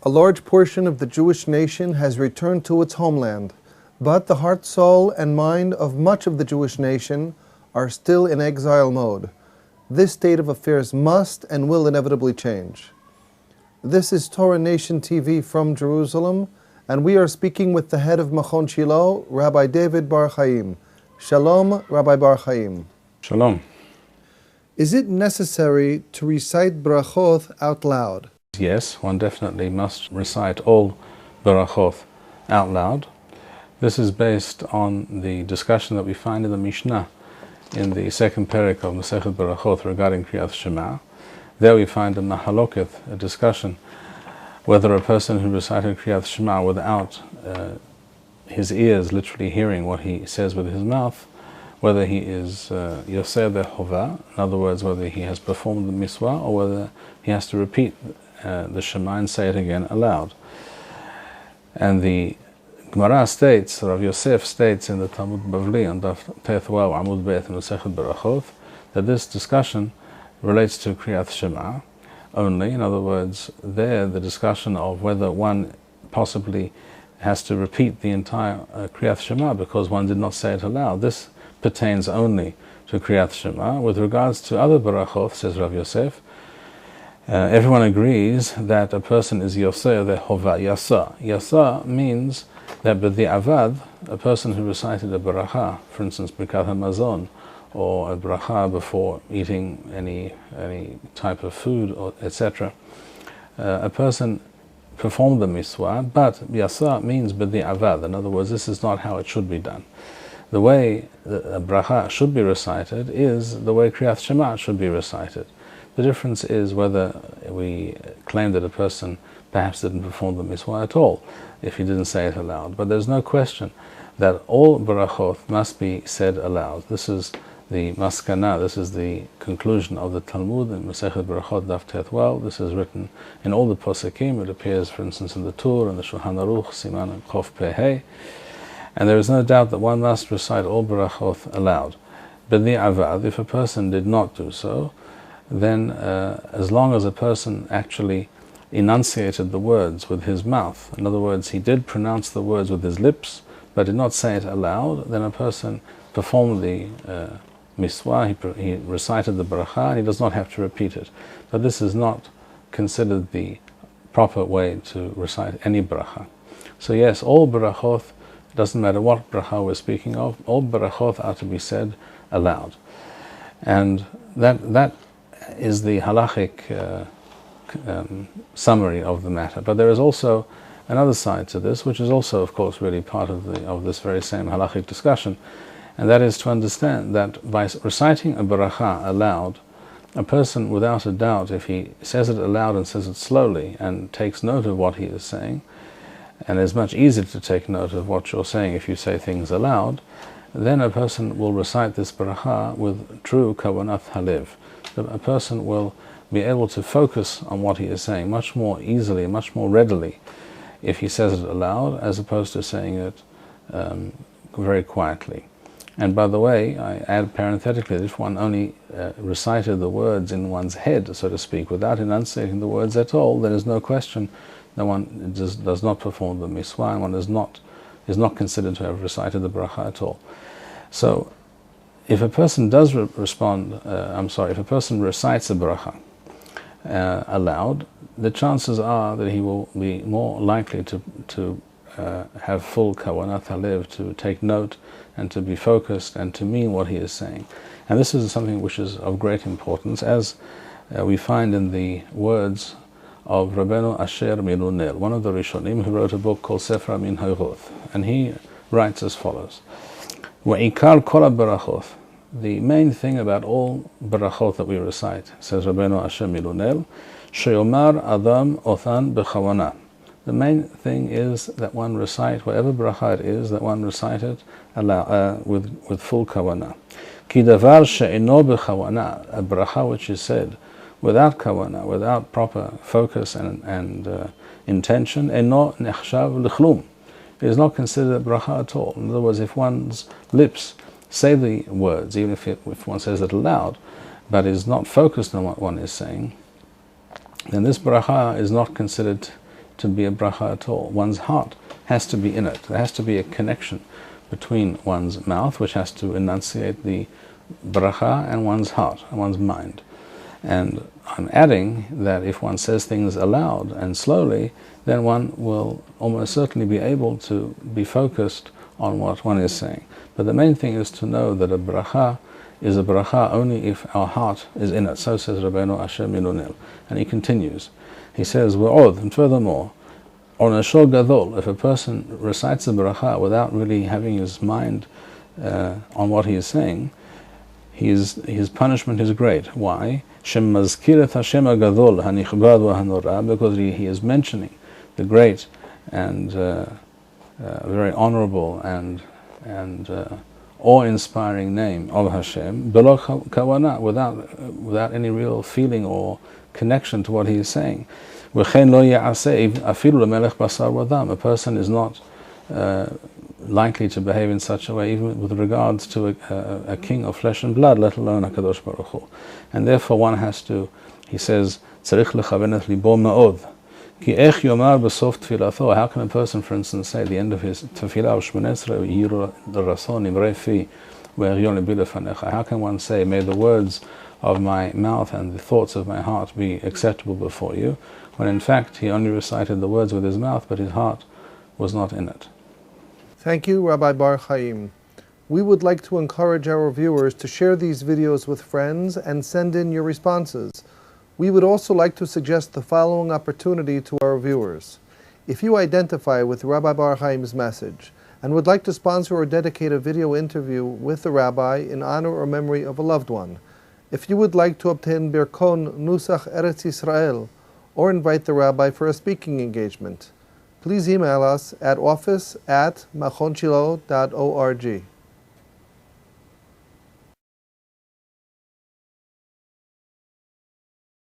A large portion of the Jewish nation has returned to its homeland, but the heart, soul, and mind of much of the Jewish nation are still in exile mode. This state of affairs must and will inevitably change. This is Torah Nation TV from Jerusalem, and we are speaking with the head of Machon Shilo, Rabbi David Bar-Hayim. Shalom, Rabbi Bar-Hayim. Shalom. Is it necessary to recite Berachoth out loud? Yes, one definitely must recite all Berachoth out loud. This is based on the discussion that we find in the Mishnah in the second perek of Masechet Berachoth regarding Kriyat Shema. There we find a mahaloketh, a discussion, whether a person who recited Kriyat Shema without his ears literally hearing what he says with his mouth, whether he is Yoseh Be'Chovah, in other words, whether he has performed the mitzvah, or whether he has to repeat the Shema and say it again aloud. And the Gemara states, Rav Yosef states in the Talmud Bavli on Daf Teth Waw Amud Beit in Masechet Berachoth that this discussion relates to Kriyat Shema only. In other words, there the discussion of whether one possibly has to repeat the entire Kriyat Shema because one did not say it aloud. This pertains only to Kriyat Shema. With regards to other Berachoth, says Rav Yosef, everyone agrees that a person is Yoseh Be'Chovah, Yasa. Yasa means that b'di'avad, a person who recited a bracha, for instance, Birkat HaMazon, or a bracha before eating any type of food, or etc., a person performed the mitzvah, but Yasa means b'di'avad. In other words, this is not how it should be done. The way a bracha should be recited is the way Kriyat Shema should be recited. The difference is whether we claim that a person perhaps didn't perform the mitzvah at all, if he didn't say it aloud. But there's no question that all Berachoth must be said aloud. This is the maskana, this is the conclusion of the Talmud in Masechet Berachoth Daf Teth Waw. This is written in all the Posekim. It appears, for instance, in the Tur, in the Shulchan Aruch, Siman and Chof Pehei. And there is no doubt that one must recite all Berachoth aloud. B'di'avad, if a person did not do so, then as long as a person actually enunciated the words with his mouth, in other words, he did pronounce the words with his lips, but did not say it aloud, then a person performed the mitzvah, he recited the bracha, and he does not have to repeat it. But this is not considered the proper way to recite any bracha. So yes, all Berachoth, doesn't matter what bracha we're speaking of, all Berachoth are to be said aloud. And that is the halachic summary of the matter. But there is also another side to this, which is also, of course, really part of this very same halachic discussion, and that is to understand that by reciting a beracha aloud, a person, without a doubt, if he says it aloud and says it slowly and takes note of what he is saying, and it's much easier to take note of what you're saying if you say things aloud, then a person will recite this beracha with true kavanath halev. A person will be able to focus on what he is saying much more easily, much more readily, if he says it aloud, as opposed to saying it very quietly. And by the way, I add parenthetically that if one only recited the words in one's head, so to speak, without enunciating the words at all, there is no question that one does not perform the mitzvah, and one is not considered to have recited the bracha at all. So, if a person does if a person recites a bracha aloud, the chances are that he will be more likely to have full kavanath halev, to take note and to be focused and to mean what he is saying. And this is something which is of great importance, as we find in the words of Rabbeinu Asher Milunel, one of the Rishonim, who wrote a book called Sefer Min Hayroth, and he writes as follows: Wa'ikar kol berachoth, the main thing about all Berachoth that we recite, says Rabbeinu Asher Milunel, Sheyomar Adam Othan B'Chavana. The main thing is that one recite, whatever bracha it is, that one recite it with full kavanah. Ki davar she'eno b'chavana, a bracha which is said without kavanah, without proper focus and intention, eno nechshav l'chlum. It is not considered a bracha at all. In other words, if one's lips say the words, even if one says it aloud, but is not focused on what one is saying, then this bracha is not considered to be a bracha at all. One's heart has to be in it. There has to be a connection between one's mouth, which has to enunciate the bracha, and one's heart, and one's mind. And I'm adding that if one says things aloud and slowly, then one will almost certainly be able to be focused on what one is saying. But the main thing is to know that a bracha is a bracha only if our heart is in it. So says Rabbeinu Asher Milunil. And he continues. He says, V'od, and furthermore, Onasho Gadol, if a person recites a bracha without really having his mind on what he is saying, his punishment is great. Why? Shem mazkiret Hashem Gadol hanichbad v'hanora, because he is mentioning the great and very honorable and awe-inspiring name of Hashem, belo kawana, without any real feeling or connection to what he is saying. V'chein lo ya'aseh afilu lemelech basar v'dam. A person is not likely to behave in such a way, even with regards to a king of flesh and blood, let alone HaKadosh Baruch Hu. And therefore one has to, he says, tzarich lechaven et libo ma'od. Ki ech yomar b'sof tfilato. How can a person, for instance, say at the end of his tefillah of Shmoneh Esrei, Yiru rason imrei fi ve'eryon libi lefanecha? How can one say, may the words of my mouth and the thoughts of my heart be acceptable before you, when in fact he only recited the words with his mouth, but his heart was not in it? Thank you, Rabbi Bar-Hayim. We would like to encourage our viewers to share these videos with friends and send in your responses. We would also like to suggest the following opportunity to our viewers. If you identify with Rabbi Bar-Hayim's message and would like to sponsor or dedicate a video interview with the rabbi in honor or memory of a loved one, if you would like to obtain Birkon Nusach Eretz Yisrael or invite the rabbi for a speaking engagement, please email us at office@machonshilo.org.